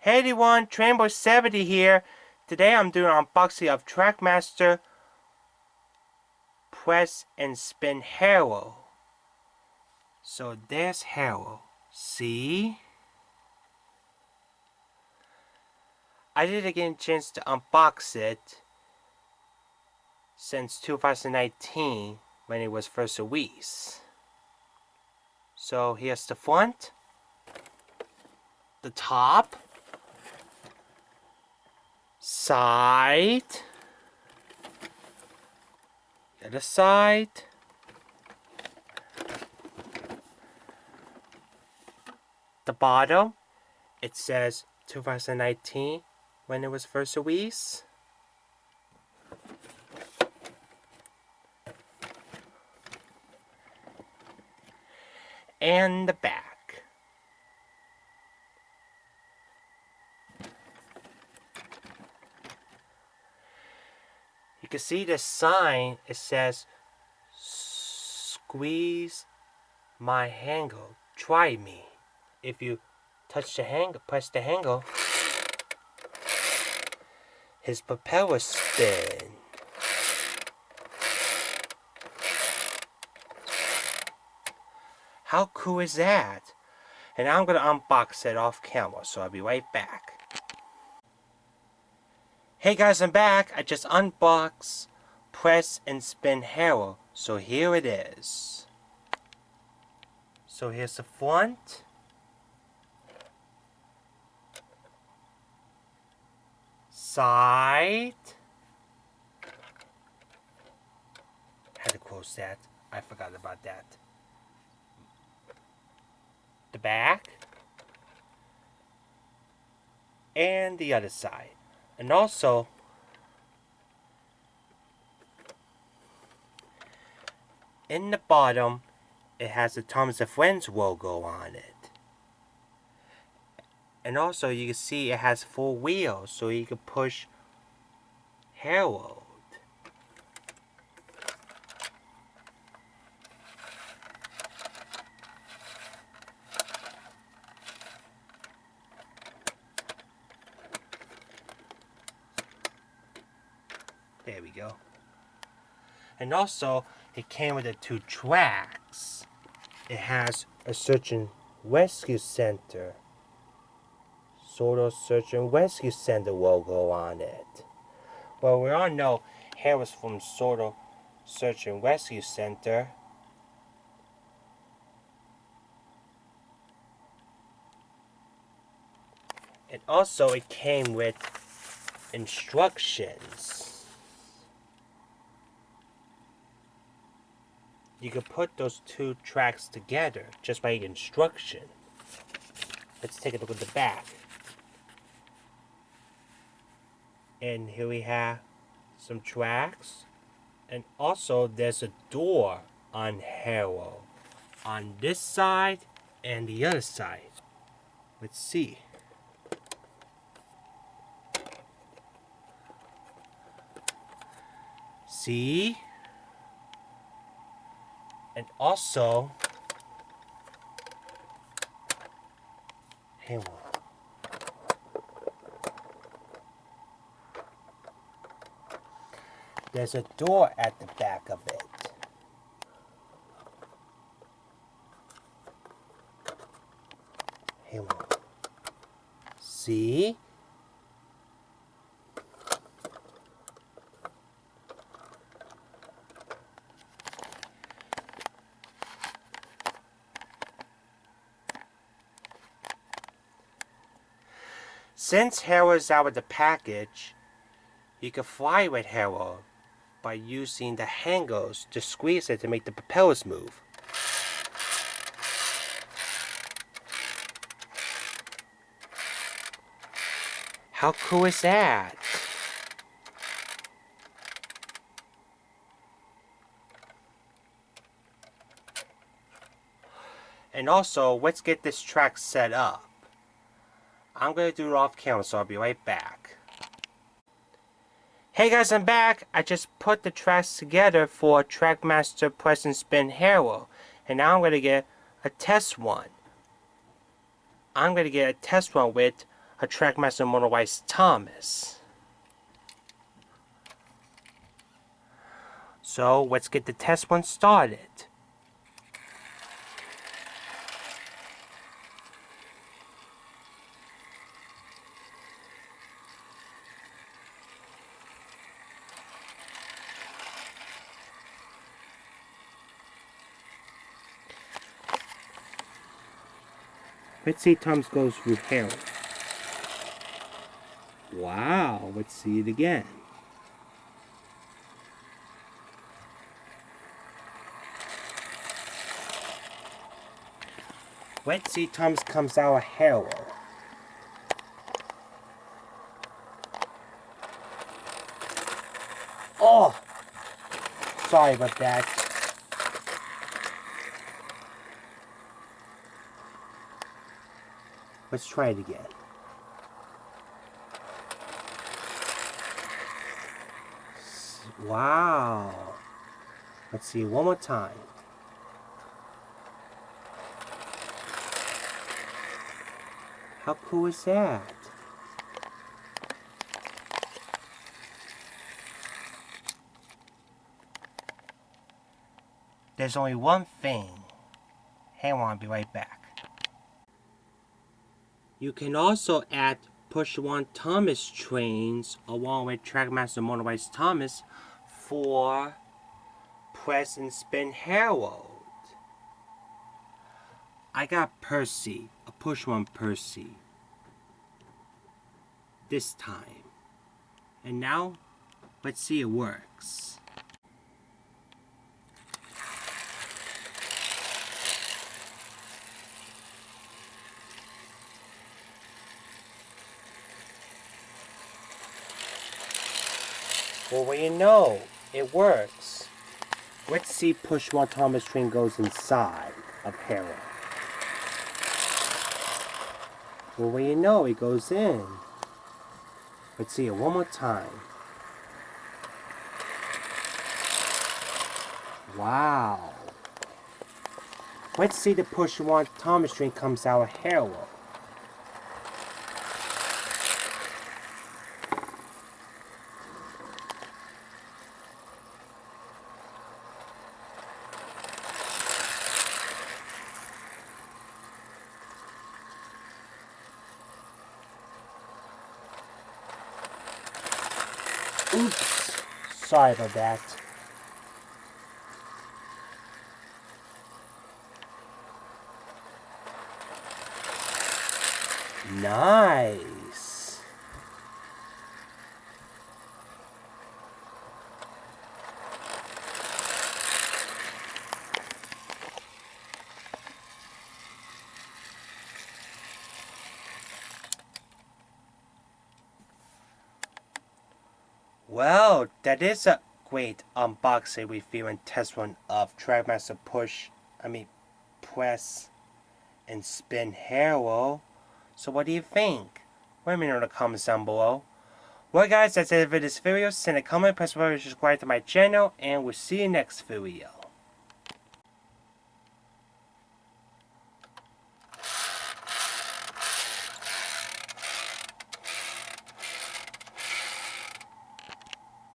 Hey everyone, Trackmaster here. Today I'm doing an unboxing of Trackmaster Press and Spin Harrow. So there's Harrow. See? I didn't get a chance to unbox it since 2019 when it was first released. So here's the front, the top, side, the other side, the bottom. It says 2019 when it was first released. And the back. You can see the sign. It says, "Squeeze my handle, try me." If you touch the handle, press the handle, his propeller spin. How cool is that? And I'm going to unbox it off camera, so I'll be right back. Hey guys, I'm back. I just unboxed Press and Spin Harrow. So here it is. So here's the front. Side. Had to close that. I forgot about that. The back. And the other side. And also, in the bottom, it has the Thomas & Friends logo on it. And also, you can see it has 4 wheels, so you can push Harold. There we go. And also, it came with the 2 tracks. It has a search and rescue center. Sort of search and rescue center logo on it. Well, we all know Harrow's from Sort of Search and Rescue Center. And also, it came with instructions. You can put those 2 tracks together just by instruction. Let's take a look at the back. And here we have some tracks. And also there's a door on Harrow. On this side and the other side. Let's see. See? And also, Harrow. There's a door at the back of it. Harrow. See? Since Harrow is out of the package, you can fly with Harrow by using the handles to squeeze it to make the propellers move. How cool is that? And also, let's get this track set up. I'm going to do it off camera, so I'll be right back. Hey guys, I'm back. I just put the tracks together for Trackmaster Press and Spin Harrow. And now I'm going to get a test one. I'm going to get a test one with a Trackmaster Motorwise Thomas. So let's get the test one started. Let's see Thomas goes through Harold. Wow, let's see it again. Let's see Thomas comes out of Harold. Oh! Sorry about that. Let's try it again. Wow. Let's see one more time. How cool is that? There's only one thing. Hang on, I'll be right back. You can also add Push 1 Thomas trains along with Trackmaster Motorwise Thomas for Press and Spin Harold. I got Percy, a Push 1 Percy. This time. And now, let's see it works. Well, what do you know? It works. Let's see Push 1 Thomas train goes inside of Harold. Well, what do you know? It goes in. Let's see it one more time. Wow. Let's see the Push 1 Thomas train comes out of Harold. Oops. Sorry about that. Nice. Well, that is a great unboxing review and test run of Trackmaster Press and Spin Harold. So what do you think? Let me know in the comments down below. Well guys, that's it for this video. Send a comment, press subscribe to my channel, and we'll see you next video.